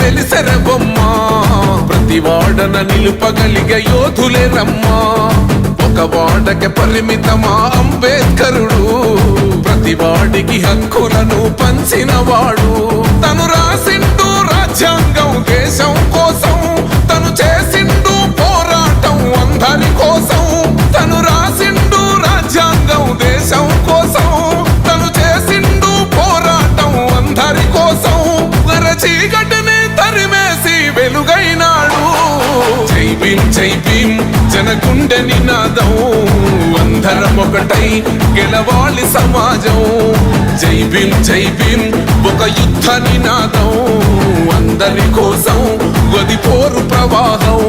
వెలిసెర బొమ్మ ప్రతి వాడన నిలుపగలిగే యోధులే రమ్మా ఒక వాడకి పరిమితమా అంబేద్కరుడు ప్రతి వాడికి హక్కులను పంచినవాడు తను రాసిండు రాజ్యాంగం దేశం కోసం తను చేసిండు పోరాటం అందరి కోసం తను రాసిండు రాజ్యాంగం దేశం కోసం తను చేసిండు పోరాటం అందరి కోసం చీకటిని తరిమేసి వెలుగైనాడు జై భీమ్ జనగుండె నినాదం అందరం ఒకటై గెలవాలి సమాజం జై భీమ్ ఒక యుద్ధ నినాదం అందరి కోసం గది పోరు ప్రవాహం